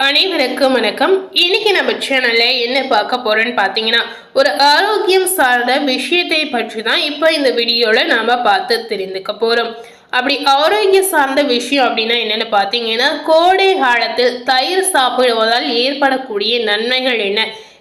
அனைவருக்கும் வணக்கம். இன்னைக்கு நம்ம சேனல்ல என்ன பார்க்க போறோம்னு பார்த்தீங்கன்னா, ஒரு ஆரோக்கியம் சார்ந்த விஷயத்தை பற்றி தான் இப்போ இந்த வீடியோல நாம பார்த்து தெரிந்துக்க போறோம். அப்படி ஆரோக்கியம் சார்ந்த விஷயம் அப்படின்னா என்னன்னு பார்த்தீங்கன்னா, கோடை காலத்தில் தயிர் சாப்பிடுவதால் ஏற்படக்கூடிய நன்மைகள் என்ன,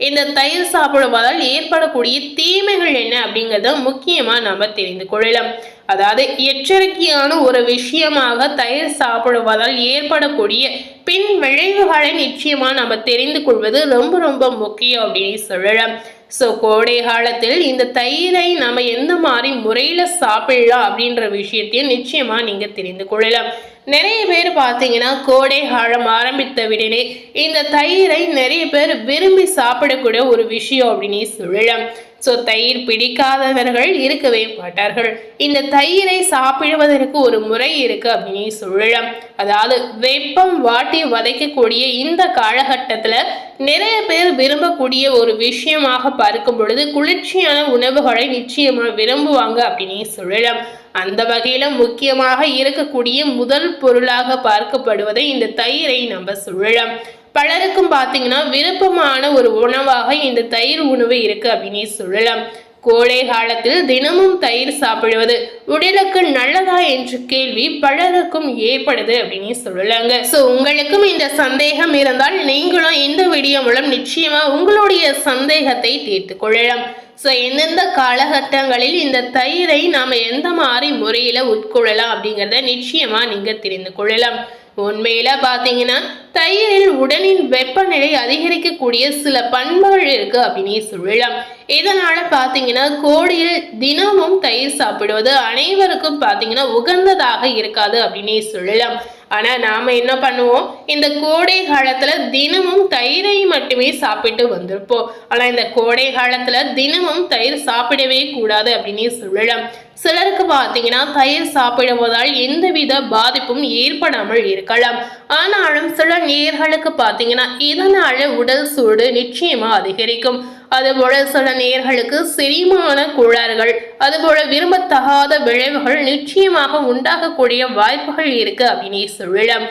இந்த தயிர் சாப்பிடுவதால் ஏற்படக்கூடிய தீமைகள் என்ன அப்படிங்கிறத முக்கியமா நாம தெரிந்து கொள்ளலாம். அதாவது எச்சரிக்கையான ஒரு விஷயமாக தயிர் சாப்பிடுவதால் ஏற்படக்கூடிய பின் விளைவுகளை நிச்சயமா நம்ம தெரிந்து கொள்வது ரொம்ப ரொம்ப முக்கியம் அப்படின்னு சொல்லலாம். ஸோ கோடை காலத்தில் இந்த தயிரை நம்ம எந்த மாதிரி முறையில் சாப்பிடலாம் அப்படின்ற விஷயத்தையும் நிச்சயமா நீங்க தெரிந்து கொள்ளலாம். நிறைய பேர் பார்த்தீங்கன்னா கோடை காலம் ஆரம்பித்த விடனே இந்த தயிரை நிறைய பேர் விரும்பி சாப்பிடக்கூடிய ஒரு விஷயம் அப்படின்னு சொல்லலாம். ஸோ தயிர் பிடிக்காதவர்கள் இருக்கவே மாட்டார்கள். இந்த தயிரை சாப்பிடுவதற்கு ஒரு முறை இருக்கு அப்படின்னு சொல்லலாம். அதாவது வெப்பம் வாட்டி வதைக்கக்கூடிய இந்த காலகட்டத்தில் நிறைய பேர் விரும்பக்கூடிய ஒரு விஷயமாக பார்க்கும் பொழுது குளிர்ச்சியான உணவுகளை நிச்சயமா விரும்புவாங்க அப்படின்னு சொல்லலாம். அந்த வகையில முக்கியமாக இருக்கக்கூடிய முதல் பொருளாக பார்க்கப்படுவதை இந்த தயிரை நம்ம சொல்லலாம். பலருக்கும் பார்த்தீங்கன்னா விருப்பமான ஒரு உணவாக இந்த தயிர் உணவு இருக்கு அப்படின்னு சொல்லலாம். கோடை காலத்தில் தினமும் தயிர் சாப்பிடுவது உடலுக்கு நல்லதா என்ற கேள்வி பலருக்கும் ஏற்படுது அப்படின்னு சொல்லலாங்க. ஸோ உங்களுக்கும் இந்த சந்தேகம் இருந்தால் நீங்களும் இந்த வீடியோ மூலம் நிச்சயமா உங்களுடைய சந்தேகத்தை தீர்த்து கொள்ளலாம். ஸோ எந்தெந்த காலகட்டங்களில் இந்த தயிரை நாம் எந்த மாதிரி முறையில் உட்கொள்ளலாம் அப்படிங்கிறத நிச்சயமா நீங்கள் தெரிந்து கொள்ளலாம். உண்மையில பார்த்தீங்கன்னா தயிரில் உடலின் வெப்பநிலை அதிகரிக்கக்கூடிய சில பண்புகள் இருக்கு அப்படின்னு சொல்லலாம். இதனால பார்த்தீங்கன்னா கோடையில் தினமும் தயிர் சாப்பிடுவது அனைவருக்கும் பார்த்தீங்கன்னா உகந்ததாக இருக்காது அப்படின்னே சொல்லலாம். ஆனா நாம என்ன பண்ணுவோம், இந்த கோடை காலத்துல தினமும் தயிரை மட்டுமே சாப்பிட்டு வந்திருப்போம். ஆனா இந்த கோடை காலத்துல தினமும் தயிர் சாப்பிடவே கூடாது அப்படின்னு சொல்லலாம். சிலருக்கு பார்த்தீங்கன்னா தயிர் சாப்பிடுவதால் எந்தவித பாதிப்பும் ஏற்படாமல் இருக்கலாம். ஆனாலும் சில நேயர்களுக்கு பார்த்தீங்கன்னா இதனால உடல் சூடு நிச்சயமா அதிகரிக்கும். அதுபோல சில நேயர்களுக்கு செரிமான கோளாறுகள், அதுபோல விரும்பத்தகாத விளைவுகள் நிச்சயமாக உண்டாகக்கூடிய வாய்ப்புகள் இருக்கு அப்படின்னு சொல்லலாம்.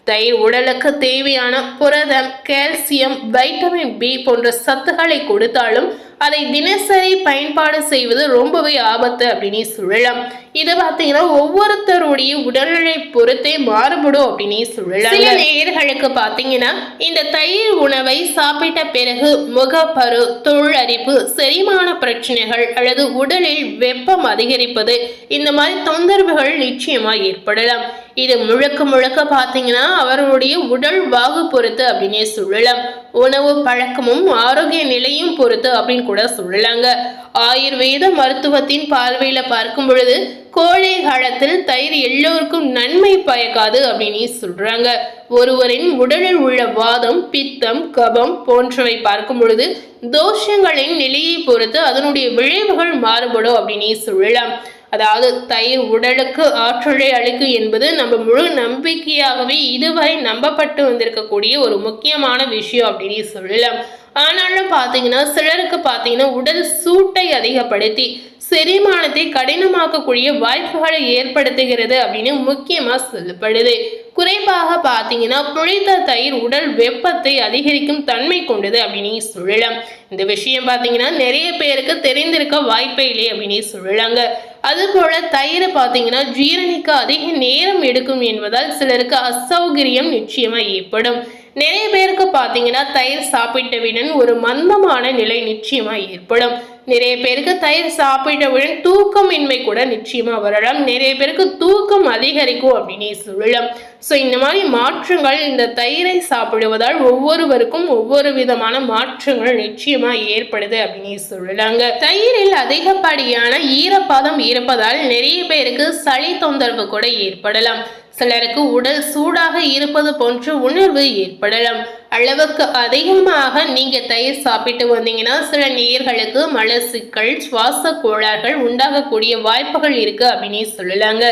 தயிர் உடலுக்கு தேவையான புரதம், கால்சியம், வைட்டமின் பி போன்ற சத்துக்களை கொடுத்தாலும் அதை தினசரி பயன்பாடு செய்வது ரொம்பவே ஆபத்து அப்படின்னு சொல்லலாம். இதை பார்த்தீங்கன்னா ஒவ்வொருத்தருடைய உடல்நிலை பொறுத்தே மாறுபடும் அப்படின்னு சொல்லலாம். சில நேயர்களுக்கு பார்த்தீங்கன்னா இந்த தயிர் உணவை சாப்பிட்ட பிறகு முகப்பரு, தோலரிப்பு, செரிமான பிரச்சனைகள் அல்லது உடலில் வெப்பம் அதிகரிப்பது இந்த மாதிரி தொந்தரவுகள் நிச்சயமா ஏற்படலாம். இது முழுக்க முழுக்க பார்த்தீங்கன்னா அவர்களுடைய உடல் வாகு பொறுத்து அப்படின்னே சொல்லலாம். உணவு பழக்கமும் ஆரோக்கிய நிலையும் பொறுத்து அப்படின்னு கூட சொல்லலாங்க. ஆயுர்வேத மருத்துவத்தின் பார்வையில பார்க்கும் பொழுது கோடை காலத்தில் தயிர் எல்லோருக்கும் நன்மை பயக்காது அப்படின்னு சொல்றாங்க. ஒருவரின் உடலில் உள்ள வாதம், பித்தம், கபம் போன்றவை பார்க்கும் பொழுது தோஷங்களின் நிலையை பொறுத்து அதனுடைய விளைவுகள் மாறுபடும் அப்படின்னு சொல்லலாம். அதாவது தயிர் உடலுக்கு ஆற்றலை அளிக்கும் என்பது நம்ம முழு நம்பிக்கையாகவே இதுவரை நம்பப்பட்டு வந்திருக்கக்கூடிய ஒரு முக்கியமான விஷயம் அப்படின்னு சொல்லலாம். ஆனாலும் பார்த்தீங்கன்னா சிலருக்கு பார்த்தீங்கன்னா உடல் சூட்டை அதிகப்படுத்தி செரிமானத்தை கடினமாக்கக்கூடிய வாய்ப்புகளை ஏற்படுத்துகிறது அப்படின்னு முக்கியமா சொல்லப்படுது. குறிப்பாக பார்த்தீங்கன்னா புளித்த தயிர் உடல் வெப்பத்தை அதிகரிக்கும் தன்மை கொண்டது அப்படின்னு சொல்லலாம். இந்த விஷயம் பார்த்தீங்கன்னா நிறைய பேருக்கு தெரிந்திருக்க வாய்ப்பே இல்லை அப்படின்னு சொல்லலாங்க. அதுபோல தயிரை பார்த்தீங்கன்னா ஜீரணிக்க அதிக நேரம் எடுக்கும் என்பதால் சிலருக்கு அசௌகரியம் நிச்சயமா ஏற்படும். நிறைய பேருக்கு பார்த்தீங்கன்னா தயிர் சாப்பிட்டவுடன் ஒரு மந்தமான நிலை நிச்சயமா ஏற்படும். நிறைய பேருக்கு தயிர் சாப்பிட்டவுடன் தூக்கமின்மை கூட நிச்சயமா வரலாம். நிறைய பேருக்கு தூக்கம் அதிகரிக்கும் அப்படின்னு சொல்லலாம். ஸோ இந்த மாதிரி மாற்றங்கள் இந்த தயிரை சாப்பிடுவதால் ஒவ்வொருவருக்கும் ஒவ்வொரு விதமான மாற்றங்கள் நிச்சயமா ஏற்படுது அப்படின்னு சொல்லலாங்க. தயிரில் அதிகப்படியான ஈரப்பதம் இருப்பதால் நிறைய பேருக்கு சளி தொந்தரவு கூட ஏற்படலாம். சிலருக்கு உடல் சூடாக இருப்பது போன்ற உணர்வு ஏற்படலாம். அளவுக்கு அதிகமாக நீங்க தயிர் சாப்பிட்டு வந்தீங்கன்னா சில நேயர்களுக்கு மலச்சிக்கல், சுவாச கோளாறுகள் உண்டாகக்கூடிய வாய்ப்புகள் இருக்கு அப்படின்னு சொல்லலாங்க.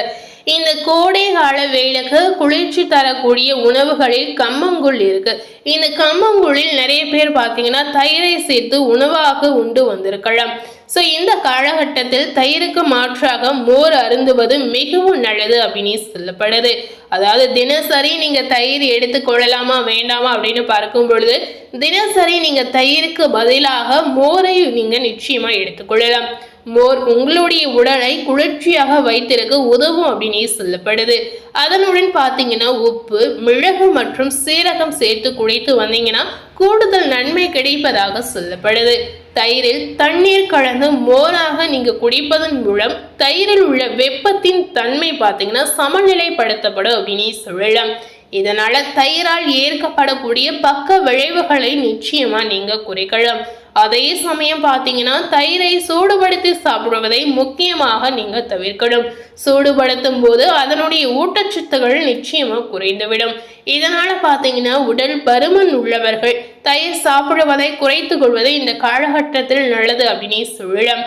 இந்த கோடை கால வேலைக்கு குளிர்ச்சி தரக்கூடிய உணவுகளில் கம்மங்கூழ் இருக்கு. இந்த கம்மங்கூழில் நிறைய பேர் பார்த்தீங்கன்னா தயிரை சேர்த்து உணவாக உண்டு வந்திருக்கலாம். ஸோ இந்த காலகட்டத்தில் தயிருக்கு மாற்றாக மோர் அருந்துவது மிகவும் நல்லது அப்படின்னு சொல்லப்படுது. அதாவது தினசரி நீங்க தயிர் எடுத்துக்கொள்ளலாமா வேண்டாமா அப்படின்னு பார்க்கும் பொழுது தினசரி நீங்க தயிருக்கு பதிலாக மோரை நீங்க நிச்சயமா எடுத்துக்கொள்ளலாம். மோர் உங்களுடைய உடலை குளிர்ச்சியாக வைத்திருக்க உதவும் அப்படின்னு சொல்லப்படுது. அதனுடன் பார்த்தீங்கன்னா உப்பு, மிளகு மற்றும் சீரகம் சேர்த்து குடித்து வந்தீங்கன்னா கூடுதல் நன்மை கிடைப்பதாக சொல்லப்படுது. தயிரில் தண்ணீர் கலந்து மோராக நீங்க குடிப்பதன் மூலம் தயிரில் உள்ள வெப்பத்தின் தன்மை பார்த்தீங்கன்னா சமநிலைப்படுத்தப்படும் அப்படின்னு சொல்லலாம். இதனால தயிரால் ஏற்கப்படக்கூடிய பக்க விளைவுகளை நிச்சயமா நீங்க குறைக்கலாம். அதே சமயம் பார்த்தீங்கன்னா தயிரை சூடுபடுத்தி சாப்பிடுவதை முக்கியமாக நீங்க தவிர்க்கணும். சூடுபடுத்தும் போது அதனுடைய ஊட்டச்சத்துகள் நிச்சயமா குறைந்துவிடும். இதனால பார்த்தீங்கன்னா உடல் பருமன் உள்ளவர்கள் தயிர் சாப்பிடுவதை குறைத்து கொள்வது இந்த காலகட்டத்தில் நல்லது அப்படின்னு சொல்லலாம்.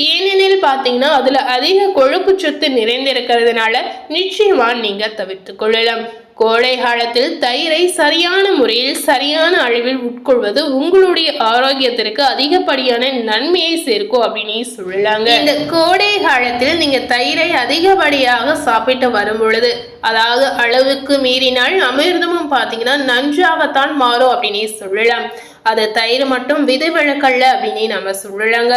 ஏனெனில் பார்த்தீங்கன்னா அதுல அதிக கொழுப்பு சத்து நிறைந்திருக்கிறதுனால நிச்சயமா நீங்க தவிர்த்து கொள்ளலாம். கோடை காலத்தில் தயிரை சரியான முறையில் சரியான அளவில் உட்கொள்வது உங்களுடைய ஆரோக்கியத்திற்கு அதிகப்படியான நன்மையை சேர்க்கும் அப்படின்னு சொல்லலாங்க. இந்த கோடை காலத்தில் நீங்க தயிரை அதிகப்படியாக சாப்பிட்டு வரும் பொழுது, அதாவது அளவுக்கு மீறினால் அமிர்தமும் பார்த்தீங்கன்னா நன்றாகத்தான் மாறும் அப்படின்னு சொல்லலாம். அது தயிர் மட்டும் விதிவிலக்கல்ல அப்படின்னு நம்ம சொல்லலாங்க.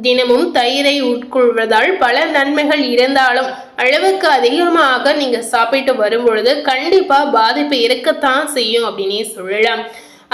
தினமும் தயிரை உட்கொள்வதால் பல நன்மைகள் இருந்தாலும் அளவுக்கு அதிகமாக நீங்க சாப்பிட்டு வரும் பொழுது கண்டிப்பா பாதிப்பு இருக்கத்தான் செய்யும் அப்படின்னு சொல்லலாம்.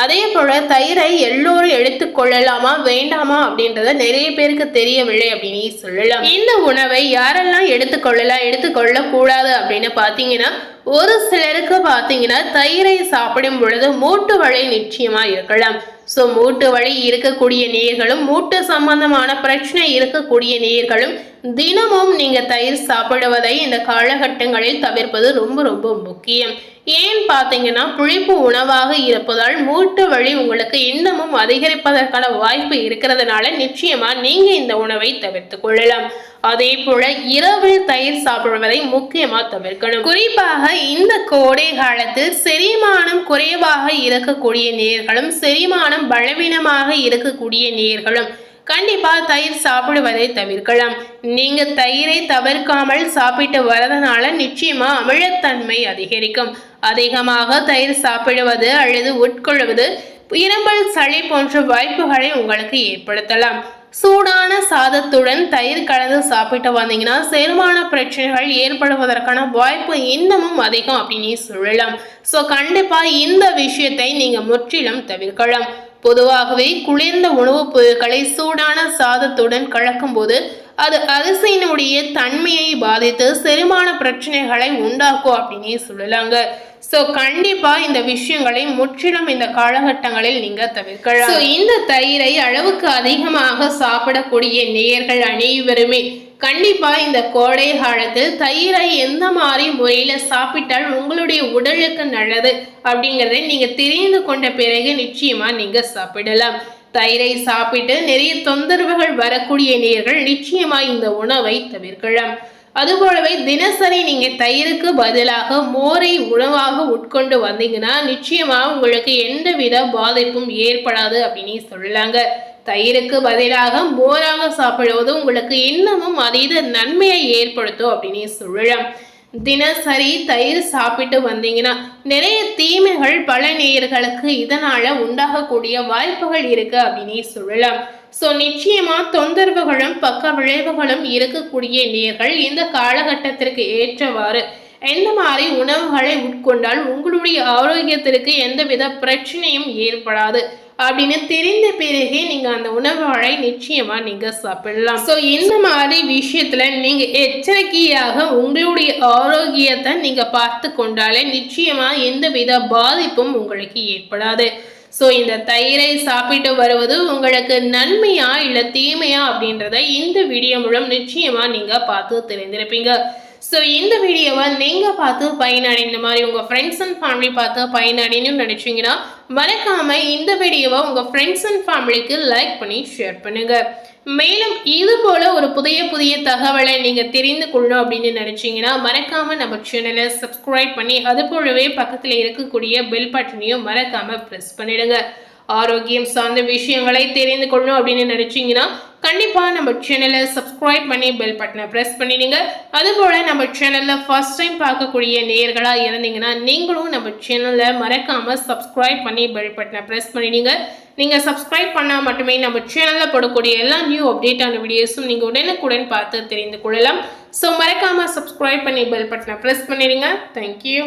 அதே போல தயிரை எல்லோரும் எடுத்துக்கொள்ளலாமா வேண்டாமா அப்படின்றத நிறைய பேருக்கு தெரியவில்லை அப்படின்னு சொல்லலாம். இந்த உணவை யாரெல்லாம் எடுத்துக்கொள்ள கூடாது அப்படின்னு பாத்தீங்கன்னா ஒரு சிலருக்கு பாத்தீங்கன்னா தயிரை சாப்பிடும் பொழுது மூட்டு வலி நிச்சயமா இருக்கலாம். ஸோ மூட்டு வலி இருக்கக்கூடிய நேயர்களும் மூட்டு சம்பந்தமான பிரச்சனை இருக்கக்கூடிய நேயர்களும் தினமும் நீங்க தயிர் சாப்பிடுவதை இந்த காலகட்டங்களில் தவிர்ப்பது ரொம்ப ரொம்ப முக்கியம். ஏன் பார்த்தீங்கன்னா புளிப்பு உணவாக இருப்பதால் மூட்டு வலி உங்களுக்கு இன்னமும் அதிகரிப்பதற்கான வாய்ப்பு இருக்கிறதுனால நிச்சயமா நீங்க இந்த உணவை தவிர்த்து கொள்ளலாம். அதே போல இரவில் தயிர் சாப்பிடுவதை முக்கியமா தவிர்க்கணும். குறிப்பாக இந்த கோடை காலத்தில் செரிமானம் குறைவாக இருக்கக்கூடிய நேயர்களும் செரிமானம் பலவீனமாக இருக்கக்கூடிய நேயர்களும் கண்டிப்பா தயிர் சாப்பிடுவதை தவிர்க்கலாம். நீங்க தயிரை தவிர்க்காமல் சாப்பிட்டு வரதுனால நிச்சயமா அமிலத்தன்மை அதிகரிக்கும். அதிகமாக தயிர் சாப்பிடுவது அல்லது உட்கொள்வது இருமல், சளி போன்ற வாய்ப்புகளை உங்களுக்கு ஏற்படுத்தலாம். சூடான சாதத்துடன் தயிர் கலந்து சாப்பிட்டு வந்தீங்கன்னா செரிமான பிரச்சனைகள் ஏற்படுவதற்கான வாய்ப்பு இன்னமும் அதிகம் அப்படின்னு சொல்லலாம். ஸோ கண்டிப்பா இந்த விஷயத்தை நீங்க முற்றிலும் தவிர்க்கலாம். பொதுவாகவே குளிர்ந்த உணவுப் பொருட்களை சூடான சாதத்துடன் கலக்கும் போது அது அரிசியினுடைய தன்மையை பாதித்து செரிமான பிரச்சனைகளை உண்டாக்கும் அப்படின்னு சொல்லலாங்க. ஸோ கண்டிப்பா இந்த விஷயங்களை முற்றிலும் இந்த காலகட்டங்களில் நீங்க தவிர்க்கலாம். ஸோ இந்த தயிரை அளவுக்கு அதிகமாக சாப்பிடக்கூடிய நேயர்கள் அனைவருமே கண்டிப்பா இந்த கோடை காலத்தில் தயிரை எந்த மாதிரி முறையில சாப்பிட்டால் உங்களுடைய உடலுக்கு நல்லது அப்படிங்கறதை நீங்க தெரிந்து கொண்ட பிறகு நிச்சயமா நீங்க சாப்பிடலாம். தயிரை சாப்பிட்டு நிறைய தொந்தரவுகள் வரக்கூடிய நேயர்கள் நிச்சயமா இந்த உணவை தவிர்க்கலாம். அதுபோலவே தினசரி நீங்க தயிருக்கு பதிலாக மோரை உணவாக உட்கொண்டு வந்தீங்கன்னா நிச்சயமா உங்களுக்கு எந்தவித பாதிப்பும் ஏற்படாது அப்படின்னு சொல்லலாங்க. தயிருக்கு பதிலாக மோராக சாப்பிடுவது உங்களுக்கு இன்னமும் அதீத நன்மையை ஏற்படுத்தும் அப்படின்னு சொல்லலாம். தினசரி தயிர் சாப்பிட்டு வந்தீங்கன்னா நிறைய தீமைகள் பல நேயர்களுக்கு இதனால உண்டாகக்கூடிய வாய்ப்புகள் இருக்கு அப்படின்னு சொல்லலாம். ஸோ நிச்சயமா தொந்தரவுகளும் பக்க விளைவுகளும் இருக்கக்கூடிய நேயர்கள் இந்த காலகட்டத்திற்கு ஏற்றவாறு எந்த மாதிரி உணவுகளை உட்கொண்டால் உங்களுடைய ஆரோக்கியத்திற்கு எந்தவித பிரச்சனையும் ஏற்படாது அப்படின்னு தெரிந்த பிறகு நீங்க அந்த உணவுகளை நிச்சயமா நீங்க சாப்பிடலாம். ஸோ இந்த மாதிரி விஷயத்துல நீங்க எச்சரிக்கையாக உங்களுடைய ஆரோக்கியத்தை நீங்க பார்த்து கொண்டாலே நிச்சயமா எந்தவித பாதிப்பும் உங்களுக்கு ஏற்படாது. ஸோ இந்த தயிரை சாப்பிட்டு வருவது உங்களுக்கு நன்மையா இல்லை தீமையா அப்படின்றத இந்த வீடியோ மூலம் நிச்சயமா நீங்க பார்த்து தெரிந்திருப்பீங்க. ஸோ இந்த வீடியோவை நீங்கள் பார்த்து பயனடைந்த மாதிரி உங்கள் ஃப்ரெண்ட்ஸ் அண்ட் ஃபேமிலி பார்த்து பயனடைன்னு நினச்சிங்கன்னா மறக்காம இந்த வீடியோவை உங்கள் ஃப்ரெண்ட்ஸ் அண்ட் ஃபேமிலிக்கு லைக் பண்ணி ஷேர் பண்ணுங்க. மேலும் இது போல ஒரு புதிய தகவலை நீங்கள் தெரிந்து கொள்ளணும் அப்படின்னு நினச்சிங்கன்னா மறக்காம நம்ம சேனலை சப்ஸ்கிரைப் பண்ணி அது போலவே பக்கத்தில் இருக்கக்கூடிய பெல் பட்டனையும் மறக்காம ப்ரெஸ் பண்ணிடுங்க. ஆரோக்கியம் சார்ந்த விஷயங்களை தெரிந்து கொள்ளணும் அப்படின்னு நினைச்சீங்கன்னா கண்டிப்பா நம்ம சேனலை சப்ஸ்கிரைப் பண்ணி பெல் பட்டனை பிரஸ் பண்ணிடுங்க. அதுபோல நம்ம சேனல்ல ஃபர்ஸ்ட் டைம் பார்க்கக்கூடிய நேயர்களா இருந்தீங்கன்னா நீங்களும் நம்ம சேனலை மறக்காம சப்ஸ்கிரைப் பண்ணி பெல் பட்டனை பிரஸ் பண்ணிடுங்க. நீங்க சப்ஸ்கிரைப் பண்ணா மட்டுமே நம்ம சேனல்ல போடக்கூடிய எல்லா நியூ அப்டேட்டான வீடியோஸும் நீங்க உடனுக்குடன் பார்த்து தெரிந்து கொள்ளலாம். ஸோ மறக்காம சப்ஸ்கிரைப் பண்ணி பெல் பட்டனை பிரஸ் பண்ணிடுங்க. தேங்க்யூ.